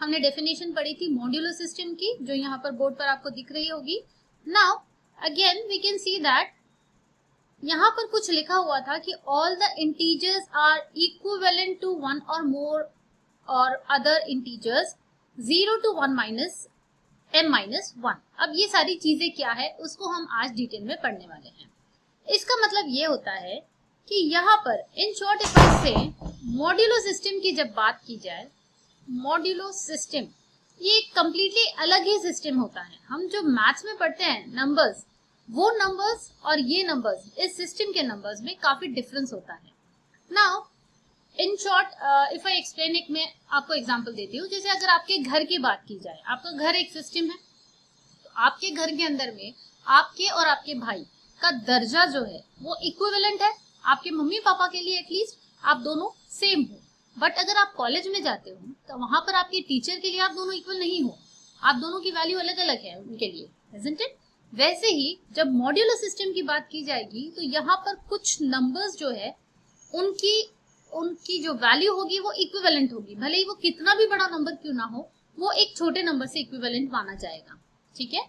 हमने डेफिनेशन पढ़ी थी मॉड्यूलो सिस्टम की, जो यहाँ पर बोर्ड पर आपको दिख रही होगी। Now again we can see that यहाँ पर कुछ लिखा हुआ था कि all the integers are equivalent to 1 और मोर और other integers 0 to 1 minus m minus 1। अब ये सारी चीजें क्या है उसको हम आज डिटेल में पढ़ने वाले हैं। इसका मतलब ये होता है कि यहाँ पर इन शॉर्ट इफ आई से मॉड्यूलो सिस्टम की जब बात की जाए, मॉड्यूलो सिस्टम ये एक कंप्लीटली अलग ही सिस्टम होता है। हम जो मैथ्स में पढ़ते हैं नंबर्स, वो नंबर्स और ये नंबर्स, इस सिस्टम के नंबर्स में काफी डिफरेंस होता है। Now in short if I explain, एक मैं आपको एग्जांपल देती हूँ। जैसे अगर आपके घर की बात की जाए, आपका घर एक सिस्टम है, तो आपके घर के अंदर में आपके और आपके भाई का दर्जा जो है वो इक्विवेलेंट है। आपके मम्मी पापा के लिए एटलीस्ट आप दोनों सेम हो। बट अगर आप कॉलेज में जाते हो तो वहां पर आपके टीचर के लिए आप दोनों इक्वल नहीं हो, आप दोनों की वैल्यू अलग अलग है उनके लिए, इजंट इट? वैसे ही जब मॉड्यूलर सिस्टम की बात की जाएगी तो यहाँ पर कुछ नंबर्स जो है उनकी जो वैल्यू होगी वो इक्विवेलेंट होगी, भले ही वो कितना भी बड़ा नंबर क्यों ना हो, वो एक छोटे नंबर से इक्विवेलेंट माना जाएगा, ठीक है।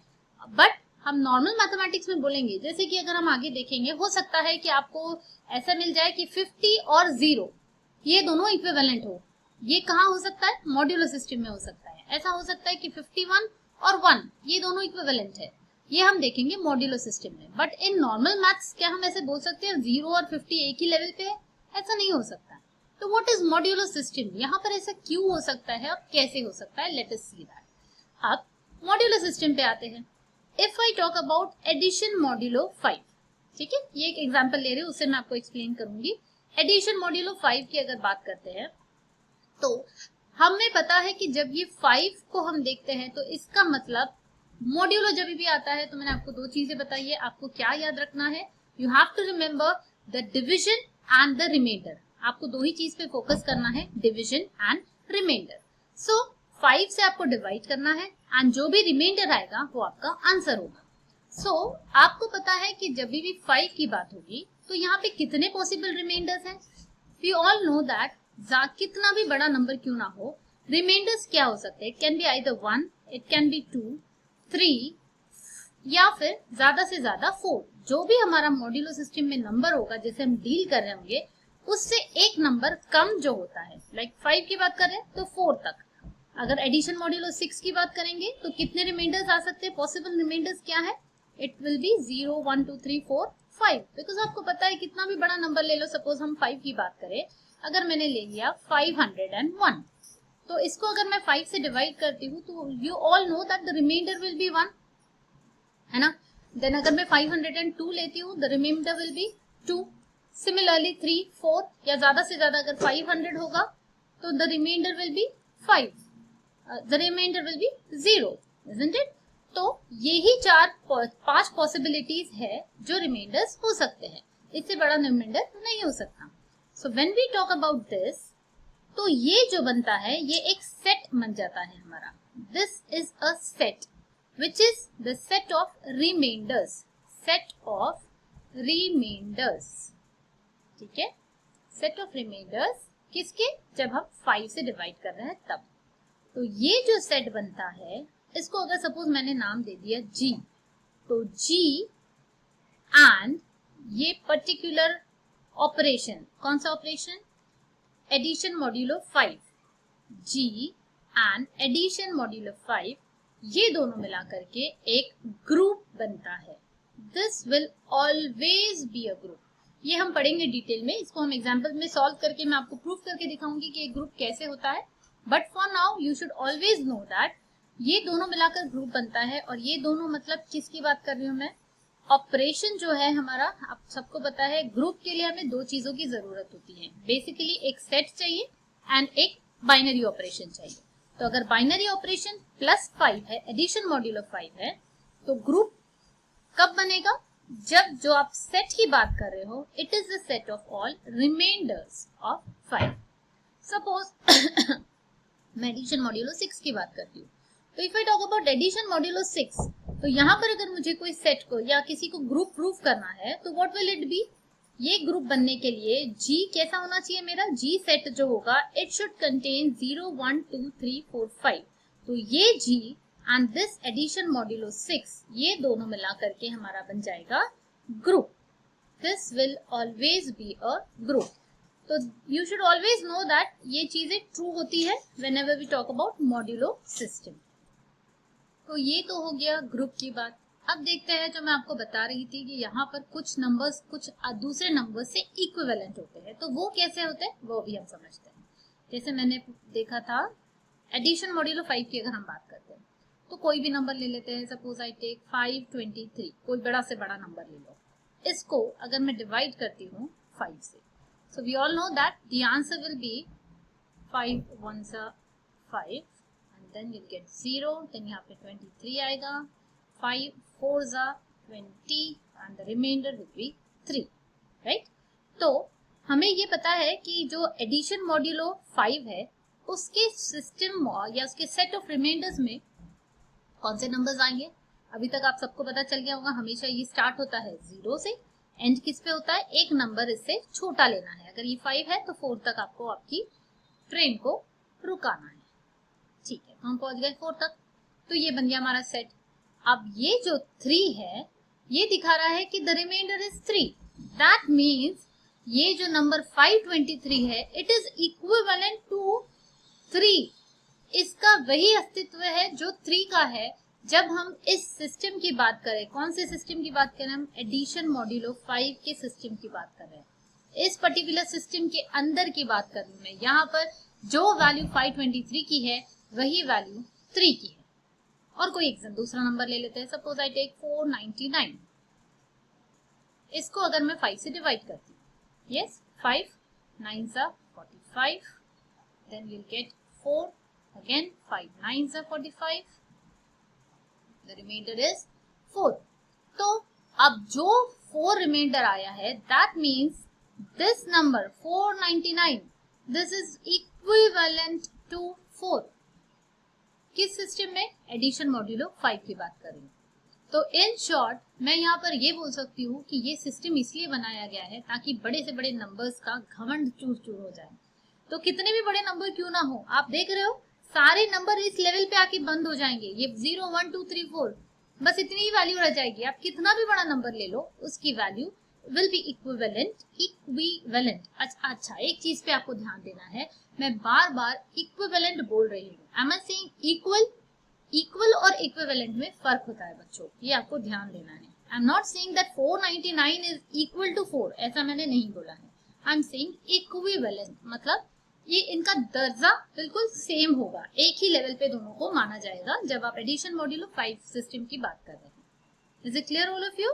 बट हम नॉर्मल मैथमेटिक्स में बोलेंगे, जैसे कि अगर हम आगे देखेंगे, हो सकता है कि आपको ऐसा मिल जाए कि 50 और 0 ये दोनों इक्विवेलेंट हो। ये कहाँ हो सकता है? मॉड्यूलर सिस्टम में हो सकता है। ऐसा हो सकता है कि 51 और 1 ये दोनों इक्विवेलेंट है, ये हम देखेंगे मॉड्यूलर सिस्टम में। बट इन नॉर्मल मैथ्स क्या हम ऐसे बोल सकते हैं 0 और 50 एक ही लेवल पे है? ऐसा नहीं हो सकता। तो व्हाट इज मॉड्यूलर सिस्टम? यहाँ पर ऐसा क्यों हो सकता है और कैसे हो सकता है? Let us see that. अब मॉड्यूलर सिस्टम पे आते हैं। If I talk about addition modulo 5, ठीक है, ये एक एग्जांपल ले रही हूँ, उससे मैं आपको एक्सप्लेन करूंगी। एडिशन मॉड्यूलो 5 की अगर बात करते हैं तो हमें पता है कि जब ये 5 को हम देखते हैं तो इसका मतलब मॉड्यूलो जब भी आता है तो मैंने आपको दो चीजें बताई है, आपको क्या याद रखना है? You have to remember the division and the remainder. आपको दो ही चीज पे फोकस करना है, डिविजन एंड रिमाइंडर। सो 5 से आपको डिवाइड करना है एंड जो भी रिमाइंडर आएगा वो आपका आंसर होगा। सो आपको पता है कि जब भी 5 की बात होगी तो यहाँ पे कितने पॉसिबल रिमाइंडर्स हैं? वी ऑल नो दैट कितना भी बड़ा नंबर क्यों ना हो, रिमाइंडर्स क्या हो सकते हैं? Can be either 1, it can be 2, 3 या फिर ज्यादा से ज्यादा 4। जो भी हमारा मॉड्यूलो सिस्टम में नंबर होगा जैसे हम डील कर रहे होंगे उससे एक नंबर कम जो होता है, लाइक 5 की बात कर रहे हैं तो 4 तक। अगर एडिशन मॉड्यूलो 6 की बात करेंगे तो कितने रिमाइंडर्स आ सकते हैं? पॉसिबल रिमाइंडर्स क्या है? It will be 0, 1, 2, 3, 4, 5। बिकॉज आपको पता है कितना भी बड़ा नंबर ले लो, सपोज हम 5 की बात करें, अगर मैंने ले लिया 501, तो इसको अगर मैं 5 से डिवाइड करती हूँ तो you all know that the remainder will be 1, है ना। देन अगर मैं 502 लेती हूँ, the remainder will be 2। Similarly 3, 4 या ज्यादा से ज्यादा अगर 500 होगा तो the remainder will be 5, the remainder will be 0, isn't it? तो यही 5 पॉसिबिलिटीज है जो रिमाइंडर्स हो सकते हैं, इससे बड़ा रिमाइंडर नहीं हो सकता। So when we talk about this, तो ये जो बनता है ये एक सेट बन जाता है हमारा। This is a set which is the set of remainders, set of remainders, ठीक है। set of remainders किसके? जब हम 5 से डिवाइड कर रहे हैं तब। तो ये जो सेट बनता है इसको अगर सपोज मैंने नाम दे दिया G, तो G एंड ये पर्टिकुलर ऑपरेशन, कौन सा operation? Addition modulo 5, G and addition modulo 5, ये दोनों मिला करके एक ग्रुप बनता है। This will always be a group. ये हम पढ़ेंगे डिटेल में, इसको हम एग्जांपल में सॉल्व करके मैं आपको प्रूफ करके दिखाऊंगी कि एक ग्रुप कैसे होता है। But for now you should always know that ये दोनों मिलाकर ग्रुप बनता है। और ये दोनों मतलब किसकी बात कर रही हूँ मैं? ऑपरेशन जो है हमारा, आप सबको पता है ग्रुप के लिए हमें दो चीजों की जरूरत होती है, बेसिकली एक सेट चाहिए एंड एक बाइनरी ऑपरेशन चाहिए। तो अगर बाइनरी ऑपरेशन +5 है, एडिशन मॉड्यूलो 5 है, तो ग्रुप कब बनेगा? जब जो आप सेट की बात कर रहे हो, it is the set of all remainders of 5। Suppose मैं एडिशन मॉड्यूलो 6 की बात करती हूँ, तो if I talk about addition modulo 6, तो यहाँ पर अगर मुझे कोई सेट को या किसी को ग्रुप प्रूफ करना है तो व्हाट विल इट बी? ये ग्रुप बनने के लिए G कैसा होना चाहिए मेरा? G सेट जो होगा इट शुड कंटेन 0 1 2 3 4 5। तो ये G and this addition modulo 6 ये दोनों मिला करके हमारा बन जाएगा group. This will always be a group. तो you should always know that ये चीजें ट्रू होती है whenever we talk about modulo system. तो ये तो हो गया ग्रुप की बात। अब देखते हैं जो मैं आपको बता रही थी कि यहाँ पर कुछ नंबर्स कुछ दूसरे नंबर से इक्विवेलेंट होते हैं, तो वो कैसे होते हैं वो भी हम समझते हैं। जैसे मैंने देखा था एडिशन मॉड्यूलो 5 की अगर हम बात करते हैं तो कोई भी नंबर ले लेते हैं। सपोज आई टेक 523, कोई बड़ा से बड़ा नंबर ले लो। इसको अगर मैं डिवाइड करती हूँ 5 से, so we all know that the answer will be 5 1s 5 then you'll get 0, then यहाँ पे 23 आएगा, 5 4s 20 and the remainder will be 3, right? तो हमें ये पता है कि जो एडिशन मॉड्यूलो 5 है उसके सिस्टम या उसके सेट ऑफ रिमाइंडर्स में कौन से नंबर्स आएंगे। अभी तक आप सबको पता चल गया होगा, हमेशा ये स्टार्ट होता है 0 से, एंड किस पे होता है, एक नंबर इससे छोटा लेना है। अगर ये 5 है तो 4 तक आपको आपकी ट्रेन को रुकाना है। ठीक है, हम पहुंच गए 4 तक, तो ये बन गया हमारा सेट। अब ये जो 3 है ये दिखा रहा है कि the remainder is 3। That means ये जो नंबर 523 है इट इज इक्विवेलेंट टू 3। इसका वही अस्तित्व है जो 3 का है। जब हम इस सिस्टम की बात करें, कौन से सिस्टम की बात करें, हम एडिशन मॉड्यूलो 5 के सिस्टम की बात कर रहे हैं। इस पर्टिकुलर सिस्टम के अंदर की बात कर रही हूं मैं। यहाँ पर जो वैल्यू 523 की है वही वैल्यू 3 की है। और कोई एग्जाम दूसरा नंबर ले लेते हैं। Suppose I take 499। इसको अगर मैं 5 से डिवाइड करती हूँ, yes 5 9s 45, then we'll get 4 again 5 9s 45, the remainder is 4। तो अब जो 4 रिमाइंडर आया है that means this number 499 this is equivalent to 4। किस सिस्टम में, एडिशन मॉड्यूलो 5 की बात कर रही हूँ। तो इन शॉर्ट मैं यहाँ पर ये बोल सकती हूँ कि ये सिस्टम इसलिए बनाया गया है ताकि बड़े से बड़े नंबर्स का घमंड चूर चूर हो जाए। तो कितने भी बड़े नंबर क्यों ना हो, आप देख रहे हो सारे नंबर इस लेवल पे आके बंद हो जाएंगे। ये 0 1 2 3 4 बस इतनी ही वैल्यू रह जाएगी। आप कितना भी बड़ा नंबर ले लो उसकी वैल्यू विल बी इक्विवेलेंट। अच्छा एक चीज पे आपको ध्यान देना है, मैं बार बार इक्विवेलेंट बोल रही हूँ। I am saying equal. Equal और इक्विवेलेंट में फर्क होता है बच्चों, ये आपको ध्यान देना है। I am not saying that 499 is equal to 4, ऐसा मैंने नहीं बोला है। आई एम सेइंग इक्विवेलेंट, मतलब ये इनका दर्जा बिल्कुल सेम होगा, एक ही लेवल पे दोनों को माना जाएगा जब आप एडिशन मॉड्यूलो 5 सिस्टम की बात कर रहे हैं। Is it clear all of you?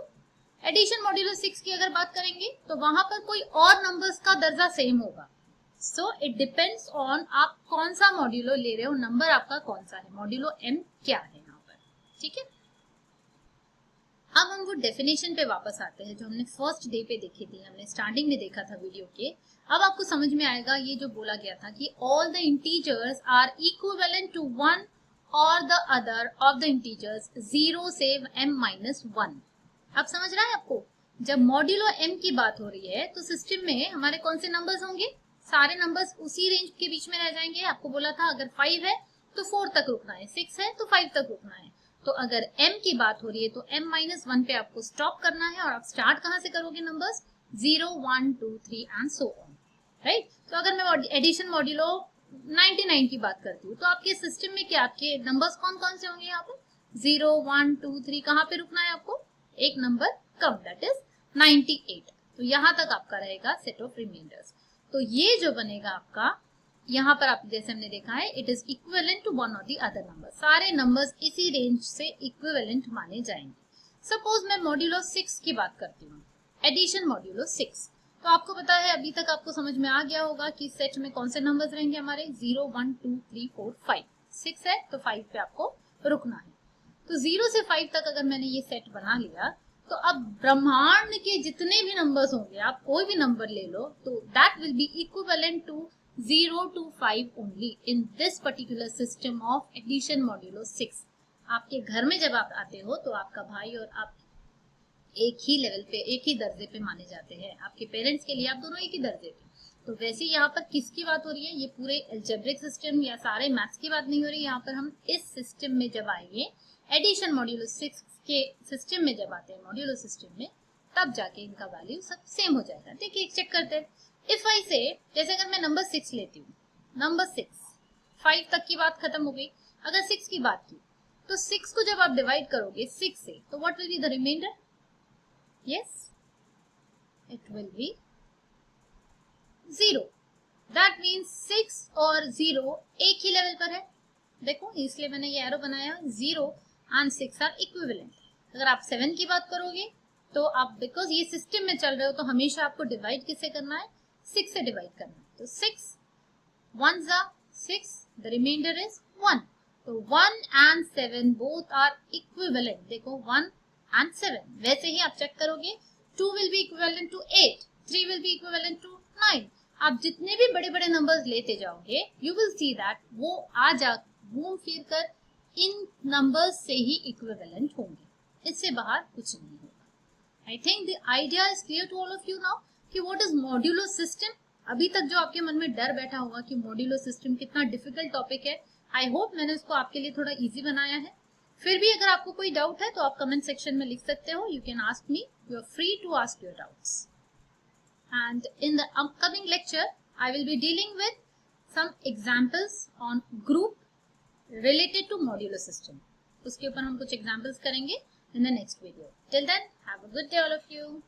Addition modulo 6 की अगर बात करेंगे तो वहां पर कोई और नंबर्स का दर्जा सेम होगा। सो इट डिपेंड्स ऑन आप कौन सा मॉड्यूलो ले रहे हो, नंबर आपका कौन सा है, मॉड्यूलो m क्या है यहाँ पर। ठीक है, अब हम वो डेफिनेशन पे वापस आते हैं जो हमने फर्स्ट डे पे देखी थी, हमने स्टार्टिंग में देखा था वीडियो के। अब आपको समझ में आएगा ये जो बोला गया था कि all the integers are equivalent to 1 और the other of the integers 0 से m-1। अब समझ रहा है आपको, जब मॉड्यूलो m की बात हो रही है तो सिस्टम में हमारे कौन से नंबर्स होंगे, सारे नंबर्स उसी रेंज के बीच में रह जाएंगे। आपको बोला था अगर 5 है तो 4 तक रुकना है, 6 है तो 5 तक रुकना है। तो अगर m की बात हो रही है तो m-1 पे आपको स्टॉप करना है। और आप स्टार्ट कहां से करोगे, numbers 0 1 2 3 and so on, right. तो अगर मैं एडिशन मॉड्यूलो 99 की बात करती हूँ तो आपके सिस्टम में क्या आपके नंबर्स कौन कौन से होंगे, यहाँ पर 0 1 2 3, कहाँ पे रुकना है आपको, एक नंबर कम, दैट इज 98। तो यहाँ तक आपका रहेगा सेट ऑफ रिमाइंडर्स। तो ये जो बनेगा आपका, यहाँ पर आप जैसे हमने देखा है इट इज इक्विवेलेंट टू 1 और द अदर नंबर, सारे नंबर्स इसी रेंज से इक्विवेलेंट माने जाएंगे। सपोज मैं मॉड्यूलो 6 की बात करती हूँ, एडिशन मॉड्यूलो 6। तो आपको पता है, अभी तक आपको समझ में आ गया होगा कि सेट में कौन से नंबर्स रहेंगे हमारे, 0 1 2 3 4 5। 6 है तो 5 पे आपको रुकना है। तो 0 से 5 तक अगर मैंने ये सेट बना लिया तो अब ब्रह्मांड के जितने भी नंबर्स होंगे, आप कोई भी नंबर ले लो, तो that will be equivalent to 0 to 5 only in this particular system of addition modulo 6। आपके घर में जब आप आते हो तो आपका भाई और आप एक ही लेवल पे, एक ही दर्जे पे माने जाते हैं। आपके पेरेंट्स के लिए आप दोनों एक ही दर्जे पे। तो वैसे यहाँ पर किसकी बात हो रही है, ये पूरे अलजेब्रिक सिस्टम या सारे मैथ्स की बात नहीं हो रही। यहाँ पर हम इस सिस्टम में जब आएंगे, एडिशन मॉड्यूलो 6 के सिस्टम में जब आते हैं, मॉड्यूलो सिस्टम में, तब जाके इनका वैल्यू सब सेम हो जाएगा। देखिए एक चेक करते हैं। इफ आई से, जैसे अगर मैं नंबर 6 लेती हूँ, नंबर 6, 5 तक की बात खत्म हो गई। अगर 6 की बात की तो 6 को जब आप डिवाइड करोगे 6 से, तो what will be the remainder? Yes, it will be 0। That means 6 और 0 एक ही लेवल पर है। देखो इसलिए मैंने ये एरो बनाया, 0 एंड 6 आर इक्विवेलेंट। अगर आप 7 की बात करोगे तो आप, बिकॉज ये सिस्टम में चल रहे हो, तो हमेशा आपको डिवाइड किससे करना है? 6 से डिवाइड करना है। तो 6 1s are 6, the remainder is 1. तो 1 and 7 both are equivalent. देखो 1 and 7, वैसे ही आप चेक करोगे 2 will be equivalent to 8, 3 will be equivalent to 9. आप जितने भी बड़े बड़े नंबर्स लेते जाओगे, you will see that वो घूम फिर कर इन नंबर्स से ही इक्विवेलेंट होंगे, इससे बाहर कुछ नहीं होगा। I think the idea is clear to all of you now कि what is modulo system। अभी तक जो आपके मन में डर बैठा होगा कि मॉड्यूलो सिस्टम कितना डिफिकल्ट टॉपिक है, आई होप मैंने उसको आपके लिए थोड़ा इजी बनाया है। फिर भी अगर आपको कोई डाउट है तो आप कमेंट सेक्शन में लिख सकते हो। You can ask me, you are free to ask your doubts. And in the upcoming lecture I will be dealing with some examples on group related to modulo system. उसके ऊपर हम कुछ examples करेंगे in the next video. Till then, have a good day all of you.